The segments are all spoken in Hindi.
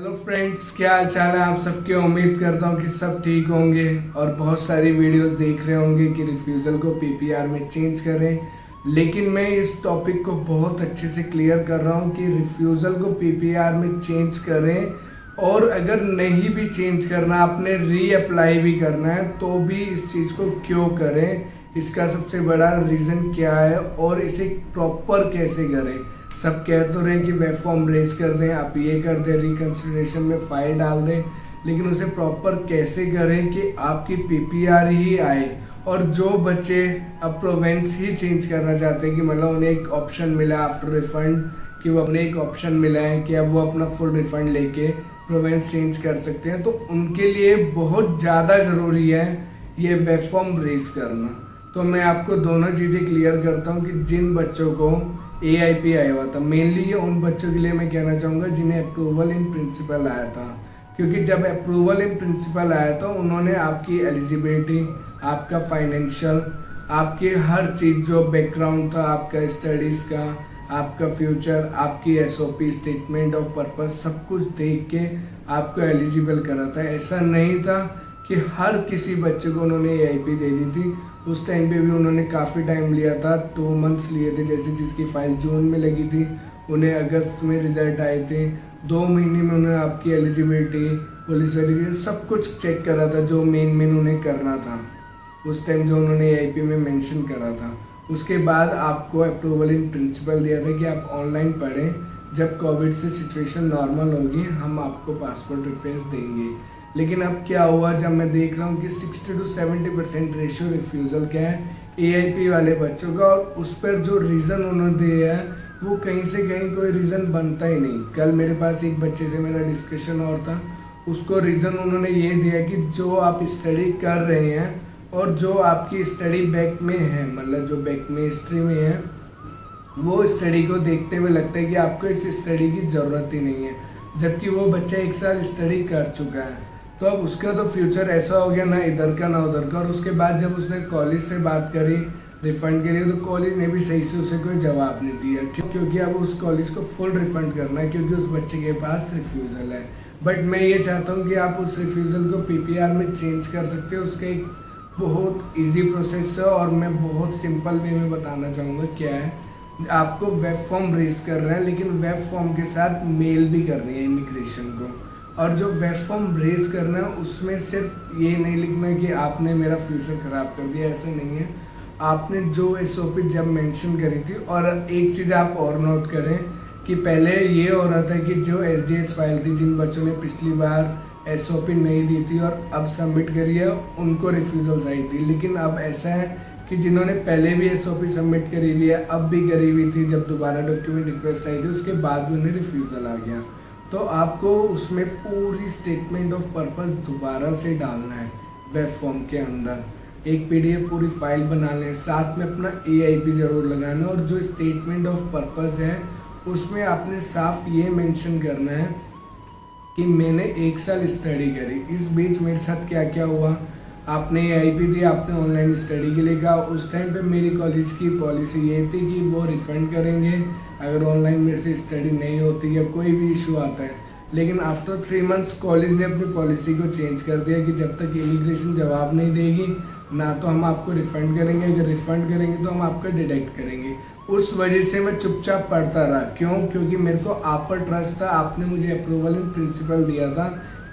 हेलो फ्रेंड्स, क्या हाल चाल है आप सबके। उम्मीद करता हूँ कि सब ठीक होंगे और बहुत सारी वीडियोस देख रहे होंगे कि रिफ्यूज़ल को पीपीआर में चेंज करें। लेकिन मैं इस टॉपिक को बहुत अच्छे से क्लियर कर रहा हूँ कि रिफ्यूज़ल को पीपीआर में चेंज करें, और अगर नहीं भी चेंज करना, आपने रीअप्लाई भी करना है, तो भी इस चीज़ को क्यों करें, इसका सबसे बड़ा रीज़न क्या है और इसे प्रॉपर कैसे करें। सब कह तो रहे कि वेब फॉर्म रेज कर दें, आप ये कर दें, रिकंसिडरेशन में फाइल डाल दें, लेकिन उसे प्रॉपर कैसे करें कि आपकी पीपीआर ही आए। और जो बच्चे अब प्रोवेंस ही चेंज करना चाहते हैं कि मतलब उन्हें एक ऑप्शन मिला आफ्टर रिफंड, कि वो अपने एक ऑप्शन मिला है कि अब वो अपना फुल रिफंड लेके प्रोवेंस चेंज कर सकते हैं, तो उनके लिए बहुत ज़्यादा ज़रूरी है ये वेब फॉर्म रेज करना। तो मैं आपको दोनों चीज़ें क्लियर करता हूँ कि जिन बच्चों को AIP आया हुआ था, मेनली ये उन बच्चों के लिए मैं कहना चाहूँगा जिन्हें अप्रूवल इन प्रिंसिपल आया था, क्योंकि जब अप्रूवल इन प्रिंसिपल आया था उन्होंने आपकी एलिजिबिलिटी, आपका फाइनेंशियल, आपकी हर चीज़, जो बैकग्राउंड था आपका स्टडीज़ का, आपका फ्यूचर, आपकी SOP स्टेटमेंट ऑफ पर्पस, सब कुछ देख के आपको एलिजिबल करा था। ऐसा नहीं था कि हर किसी बच्चे को उन्होंने AIP दे दी थी। उस टाइम पे भी उन्होंने काफ़ी टाइम लिया था, 2 मंथ्स लिए थे। जैसे जिसकी फाइल जून में लगी थी, उन्हें अगस्त में रिजल्ट आए थे। 2 महीने में उन्होंने आपकी एलिजिबिलिटी, पुलिस वेरिफिकेशन, सब कुछ चेक करा था जो मेन उन्हें करना था उस टाइम, जो उन्होंने AIP में मेंशन करा था। उसके बाद आपको अप्रूवल इन प्रिंसिपल दिया था कि आप ऑनलाइन पढ़ें, जब कोविड से सिचुएशन नॉर्मल होगी हम आपको पासपोर्ट रिक्वेस्ट देंगे। लेकिन अब क्या हुआ, जब मैं देख रहा हूँ कि 60 to 70% रेशियो रिफ्यूज़ल क्या है AIP वाले बच्चों का, और उस पर जो रीज़न उन्होंने दिया है वो कहीं से कहीं कोई रीज़न बनता ही नहीं। कल मेरे पास एक बच्चे से मेरा डिस्कशन और था, उसको रीज़न उन्होंने ये दिया कि जो आप स्टडी कर रहे हैं और जो आपकी स्टडी बैक में है, मतलब जो बैक में हिस्ट्री में है, वो स्टडी को देखते हुए लगता है कि आपको इस स्टडी की ज़रूरत ही नहीं है, जबकि वो बच्चा 1 साल स्टडी कर चुका है। तो अब उसका तो फ्यूचर ऐसा हो गया, ना इधर का ना उधर का। और उसके बाद जब उसने कॉलेज से बात करी रिफंड के लिए, तो कॉलेज ने भी सही से उसे कोई जवाब नहीं दिया, क्योंकि अब उस कॉलेज को फुल रिफंड करना है, क्योंकि उस बच्चे के पास रिफ्यूज़ल है। बट मैं ये चाहता हूँ कि आप उस रिफ्यूज़ल को पीपीआर में चेंज कर सकते हो। उसका एक बहुत ईजी प्रोसेस है, और मैं बहुत सिंपल वे में बताना चाहूँगा क्या है। आपको वेब फॉर्म रेज कर रहे हैं, लेकिन वेब फॉर्म के साथ मेल भी करनी है इमिग्रेशन को। और जो वेब फॉर्म रेज करना है उसमें सिर्फ ये नहीं लिखना है कि आपने मेरा फ्यूचर ख़राब कर दिया, ऐसा नहीं है। आपने जो SOP जब मेंशन करी थी, और एक चीज़ आप और नोट करें कि पहले ये हो रहा था कि जो SDS फाइल थी, जिन बच्चों ने पिछली बार SOP नहीं दी थी और अब सबमिट करी है, उनको रिफ्यूज़ल्स आई थी। लेकिन अब ऐसा है कि जिन्होंने पहले भी SOP सबमिट करी हुई है, अब भी करी हुई थी, जब दोबारा डॉक्यूमेंट रिक्वेस्ट आई थी उसके बाद भी उन्हें रिफ्यूज़ल आ गया, तो आपको उसमें पूरी स्टेटमेंट ऑफ पर्पस दोबारा से डालना है वेब फॉर्म के अंदर। एक PDF पूरी फाइल बना लें, साथ में अपना AIP ज़रूर लगाना, और जो स्टेटमेंट ऑफ पर्पस है उसमें आपने साफ ये मेंशन करना है कि मैंने 1 साल स्टडी करी, इस बीच मेरे साथ क्या क्या हुआ। आपने AIP दी, आपने ऑनलाइन स्टडी के लिए कहा। उस टाइम पे मेरी कॉलेज की पॉलिसी ये थी कि वो रिफ़ंड करेंगे अगर ऑनलाइन मेरे से स्टडी नहीं होती या कोई भी इशू आता है। लेकिन आफ्टर 3 मंथ्स कॉलेज ने अपनी पॉलिसी को चेंज कर दिया कि जब तक इमिग्रेशन जवाब नहीं देगी ना तो हम आपको रिफ़ंड करेंगे, अगर रिफ़ंड करेंगे तो हम आपका डिडक्ट करेंगे। उस वजह से मैं चुपचाप पढ़ता रहा। क्यों? क्योंकि मेरे को आप पर ट्रस्ट था। आपने मुझे अप्रूवल इन प्रिंसिपल दिया था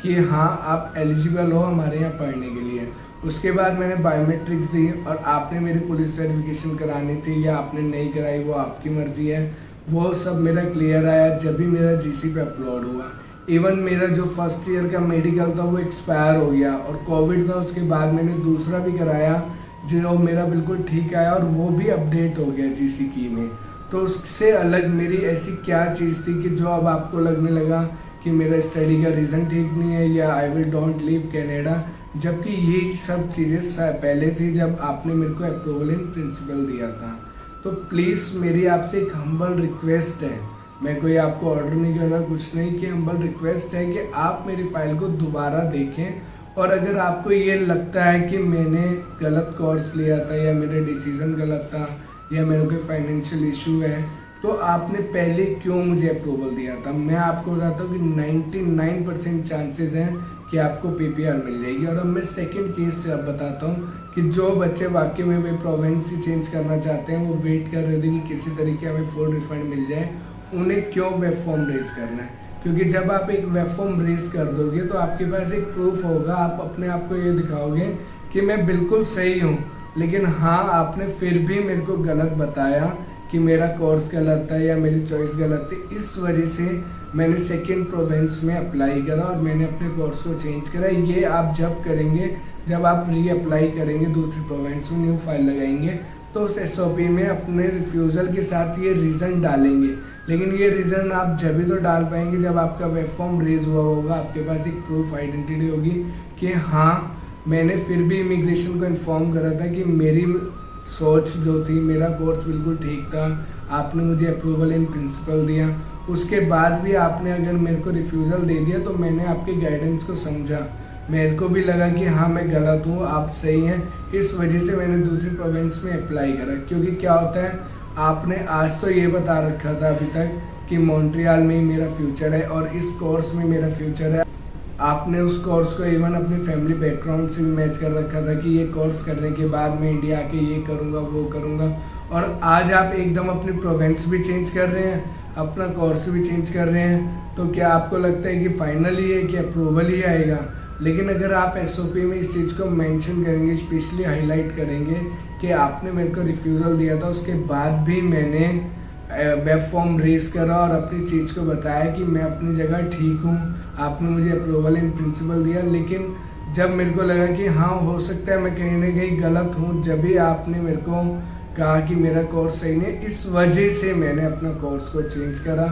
कि हाँ आप एलिजिबल हो हमारे यहाँ पढ़ने के लिए। उसके बाद मैंने बायोमेट्रिक्स दी, और आपने मेरी पुलिस वेरिफिकेशन करानी थी या आपने नहीं कराई, वो आपकी मर्जी है। वो सब मेरा क्लियर आया जब भी मेरा GC पे अपलोड हुआ। इवन मेरा जो फर्स्ट ईयर का मेडिकल था वो एक्सपायर हो गया, और कोविड था, उसके बाद मैंने दूसरा भी कराया जो मेरा बिल्कुल ठीक आया, और वो भी अपडेट हो गया GC की में। तो उससे अलग मेरी ऐसी क्या चीज़ थी कि जो अब आपको लगने लगा कि मेरा स्टडी का रीज़न ठीक नहीं है या I will don't leave Canada, जबकि ये सब चीज़ें पहले थी जब आपने मेरे को अप्रूवल इन प्रिंसिपल दिया था। तो प्लीज़ मेरी आपसे एक हम्बल रिक्वेस्ट है, मैं कोई आपको ऑर्डर नहीं कर रहा, कुछ नहीं, कि हम्बल रिक्वेस्ट है कि आप मेरी फाइल को दोबारा देखें। और अगर आपको ये लगता है कि मैंने गलत कोर्स लिया था या मेरा डिसीज़न गलत था या मेरे कोई फाइनेंशियल इशू है, तो आपने पहले क्यों मुझे अप्रूवल दिया था। मैं आपको बताता हूँ कि 99% चांसेस हैं कि आपको PPR मिल जाएगी। और अब मैं सेकंड केस से अब बताता हूँ कि जो बच्चे वाकई में वे प्रोविंस ही चेंज करना चाहते हैं, वो वेट कर रहे थे कि किसी तरीके हमें फुल रिफंड मिल जाए, उन्हें क्यों वेब फॉर्म रेज करना है। क्योंकि जब आप एक वेब फॉर्म रेज कर दोगे तो आपके पास एक प्रूफ होगा, आप अपने आप को ये दिखाओगे कि मैं बिल्कुल सही हूँ। लेकिन हाँ, आपने फिर भी मेरे को गलत बताया कि मेरा कोर्स गलत था या मेरी चॉइस गलत थी, इस वजह से मैंने सेकेंड प्रोविंस में अप्लाई करा और मैंने अपने कोर्स को चेंज करा। ये आप जब करेंगे, जब आप री अप्लाई करेंगे दूसरी प्रोविंस में, न्यू फाइल लगाएंगे, तो उस SOP में अपने रिफ्यूज़ल के साथ ये रीज़न डालेंगे। लेकिन ये रीज़न आप जब भी तो डाल पाएंगे जब आपका वेब फॉर्म रेज हुआ होगा, आपके पास एक प्रूफ आइडेंटिटी होगी कि हाँ, मैंने फिर भी इमिग्रेशन को इन्फॉर्म करा था कि मेरी सोच जो थी, मेरा कोर्स बिल्कुल ठीक था, आपने मुझे अप्रूवल इन प्रिंसिपल दिया। उसके बाद भी आपने अगर मेरे को रिफ्यूज़ल दे दिया तो मैंने आपके गाइडेंस को समझा, मेरे को भी लगा कि हाँ मैं गलत हूँ, आप सही हैं, इस वजह से मैंने दूसरी प्रोविंस में अप्लाई करा। क्योंकि क्या होता है, आपने आज तो ये बता रखा था अभी तक कि मॉन्ट्रियल में ही मेरा फ्यूचर है और इस कोर्स में मेरा फ्यूचर है। आपने उस कोर्स को इवन अपनी फैमिली बैकग्राउंड से भी मैच कर रखा था कि ये कोर्स करने के बाद मैं इंडिया आके ये करूँगा, वो करूँगा। और आज आप एकदम अपनी प्रोविंस भी चेंज कर रहे हैं, अपना कोर्स भी चेंज कर रहे हैं, तो क्या आपको लगता है कि फाइनली है कि अप्रूवल ही आएगा। लेकिन अगर आप SOP में इस चीज़ को मेंशन करेंगे, स्पेशली हाईलाइट करेंगे कि आपने मेरे को रिफ्यूज़ल दिया था, उसके बाद भी मैंने वेब फॉर्म रेज करा और अपनी चीज़ को बताया कि मैं अपनी जगह ठीक हूँ, आपने मुझे अप्रूवल इन प्रिंसिपल दिया। लेकिन जब मेरे को लगा कि हाँ हो सकता है मैं कहीं ना कहीं गलत हूँ, जब भी आपने मेरे को कहा कि मेरा कोर्स सही नहीं, इस वजह से मैंने अपना कोर्स को चेंज करा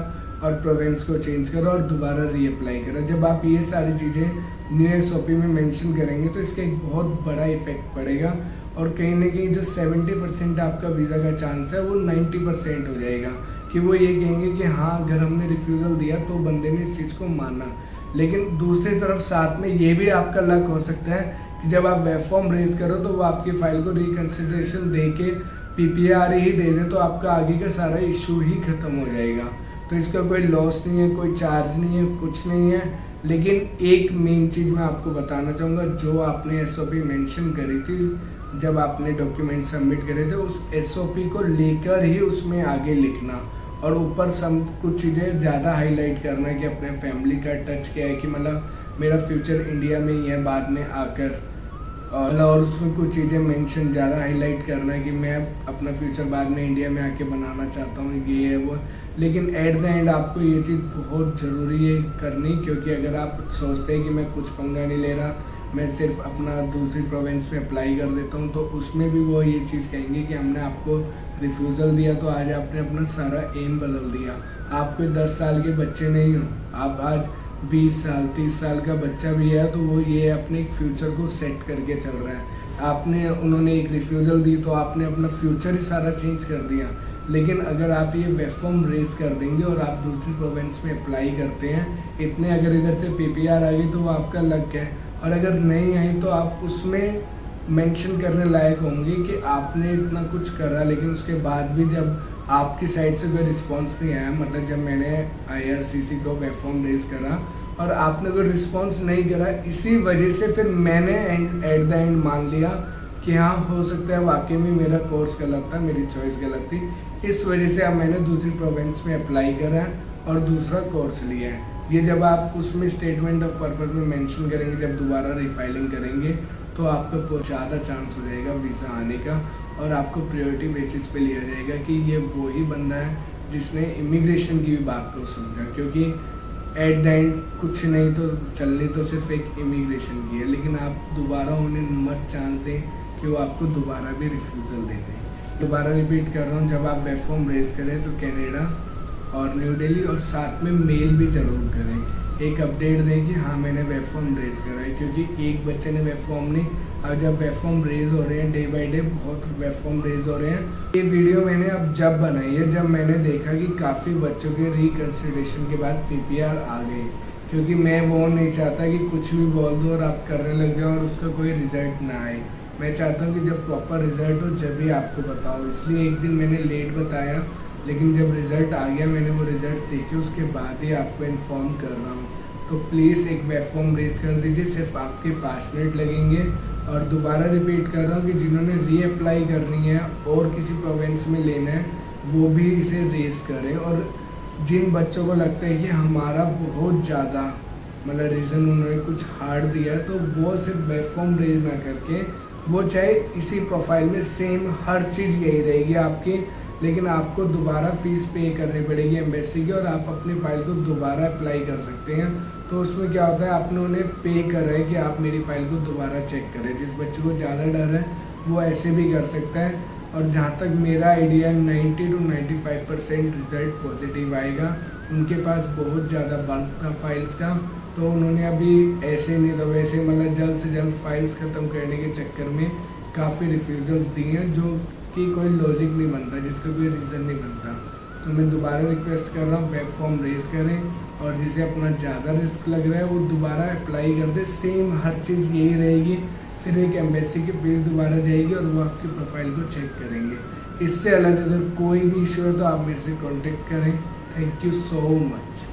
और प्रोविंस को चेंज करा और दोबारा रीअप्लाई करा। जब आप ये सारी चीज़ें न्यू SOP में मेंशन करेंगे तो इसका एक बहुत बड़ा इफेक्ट पड़ेगा और कहीं ना कहीं जो 70% आपका वीज़ा का चांस है वो 90% हो जाएगा कि वो ये कहेंगे कि हाँ, अगर हमने रिफ्यूज़ल दिया तो बंदे ने इस चीज़ को माना। लेकिन दूसरी तरफ साथ में ये भी आपका लक हो सकता है कि जब आप वेब फॉर्म रेज करो तो वो आपकी फ़ाइल को रिकन्सिडरेशन दे के PPR ही दे दे, तो आपका आगे का सारा इशू ही ख़त्म हो जाएगा। तो इसका कोई लॉस नहीं है, कोई चार्ज नहीं है, कुछ नहीं है। लेकिन एक मेन चीज़ मैं आपको बताना चाहूँगा, जो आपने SOP मेंशन करी थी जब आपने डॉक्यूमेंट सबमिट करे थे, उस SOP को लेकर ही उसमें आगे लिखना और ऊपर कुछ चीज़ें ज़्यादा हाईलाइट करना कि अपने फैमिली का टच क्या है, कि मतलब मेरा फ्यूचर इंडिया में ही है बाद में आकर, और उसमें कुछ चीज़ें मेंशन ज़्यादा हाईलाइट करना है कि मैं अपना फ्यूचर बाद में इंडिया में आके बनाना चाहता हूँ, ये है वो। लेकिन एट द एंड आपको ये चीज़ बहुत ज़रूरी है करनी, क्योंकि अगर आप सोचते हैं कि मैं कुछ पंगा नहीं ले रहा, मैं सिर्फ अपना दूसरी प्रोविंस में अप्लाई कर देता हूँ, तो उसमें भी वो ये चीज़ कहेंगे कि हमने आपको रिफ्यूज़ल दिया तो आज आपने अपना सारा एम बदल दिया। आप कोई 10 साल के बच्चे नहीं हो, आप आज 20 साल 30 साल का बच्चा भी है, तो वो ये अपने एक फ्यूचर को सेट करके चल रहा है। आपने उन्होंने एक रिफ्यूज़ल दी तो आपने अपना फ्यूचर ही सारा चेंज कर दिया। लेकिन अगर आप ये वेब फॉर्म रेज कर देंगे और आप दूसरी प्रोविंस में अप्लाई करते हैं, इतने अगर इधर से PPR आ गई तो वो आपका लक है, और अगर नहीं आई तो आप उसमें मेंशन करने लायक होंगे कि आपने इतना कुछ करा, लेकिन उसके बाद भी जब आपकी साइड से कोई रिस्पांस नहीं आया, मतलब जब मैंने IRCC को वेब फॉर्म रेज करा और आपने कोई रिस्पांस नहीं करा, इसी वजह से फिर मैंने एट द एंड मान लिया कि हाँ हो सकता है वाकई में मेरा कोर्स गलत था, मेरी चॉइस गलत थी। इस वजह से अब मैंने दूसरी प्रोविंस में अप्लाई करा है और दूसरा कोर्स लिया है। ये जब आप उसमें स्टेटमेंट ऑफ पर्पस में मेंशन करेंगे, जब दोबारा रिफाइलिंग करेंगे, तो आपका ज़्यादा चांस हो जाएगा वीज़ा आने का और आपको प्रायोरिटी बेसिस पे लिया जाएगा कि ये वही बंदा है जिसने इमिग्रेशन की भी बात को समझा। क्योंकि एट द एंड कुछ नहीं तो चलनी तो सिर्फ एक इमिग्रेशन की है, लेकिन आप दोबारा उन्हें मत चांस दें कि वो आपको दोबारा भी रिफ्यूज़ल दे दें। दोबारा रिपीट कर रहा हूँ, जब आप वेब फॉर्म रेज करें तो कनाडा और न्यू दिल्ली और साथ में मेल भी ज़रूर करें, एक अपडेट दें कि हाँ मैंने वेब फॉर्म रेज करा है। क्योंकि एक बच्चे ने वेब फॉर्म नहीं, और जब वेब फॉर्म रेज हो रहे हैं डे बाय डे बहुत वेब फॉर्म रेज हो रहे हैं। ये वीडियो मैंने अब जब बनाई है जब मैंने देखा कि काफ़ी बच्चों के रिकन्सिडरेशन के बाद PPR आ गए, क्योंकि मैं वो नहीं चाहता कि कुछ भी बोल दो और आप करने लग जाओ और उसका कोई रिजल्ट ना आए। मैं चाहता हूँ कि जब प्रॉपर रिजल्ट हो जब भी आपको बताओ, इसलिए एक दिन मैंने लेट बताया लेकिन जब रिज़ल्ट आ गया, मैंने वो रिज़ल्ट देखे, उसके बाद ही आपको इन्फॉर्म कर रहा हूँ। तो प्लीज़ एक वेब फॉर्म रेज कर दीजिए, सिर्फ आपके 5 मिनट लगेंगे। और दोबारा रिपीट कर रहा हूँ कि जिन्होंने रीअप्लाई करनी है और किसी प्रोविंस में लेना है, वो भी इसे रेज करें। और जिन बच्चों को लगता है कि हमारा बहुत ज़्यादा मतलब रीज़न उन्होंने कुछ हार्ड दिया है, तो वो सिर्फ वेब फॉर्म रेज ना करके, वो चाहे इसी प्रोफाइल में सेम हर चीज़ यही रहेगी आपकी, लेकिन आपको दोबारा फ़ीस पे करनी पड़ेगी एम्बेसी की, और आप अपनी फ़ाइल को दोबारा अप्लाई कर सकते हैं। तो उसमें क्या होता है, आपने उन्हें पे कर रहे हैं कि आप मेरी फ़ाइल को दोबारा चेक करें। जिस बच्चे को ज़्यादा डर है वो ऐसे भी कर सकता है। और जहाँ तक मेरा आइडिया 90 to 95% रिज़ल्ट पॉजिटिव आएगा। उनके पास बहुत ज़्यादा बल्क था फाइल्स का, तो उन्होंने अभी ऐसे नहीं तो वैसे मतलब जल्द से जल्द फाइल्स ख़त्म करने के चक्कर में काफ़ी रिफ्यूज़ल्स दिए हैं, जो कि कोई लॉजिक नहीं बनता, जिसका कोई रीज़न नहीं बनता। तो मैं दोबारा रिक्वेस्ट कर रहा हूँ, वेब फॉर्म रेज करें, और जिसे अपना ज़्यादा रिस्क लग रहा है वो दोबारा अप्लाई कर दे। सेम हर चीज़ यही रहेगी, सिर्फ एक एम्बेसी की फीस दोबारा जाएगी और वो आपकी प्रोफाइल को चेक करेंगे। इससे अलग अगर कोई भी इशू है तो आप मेरे से कॉन्टेक्ट करें। Thank you so much.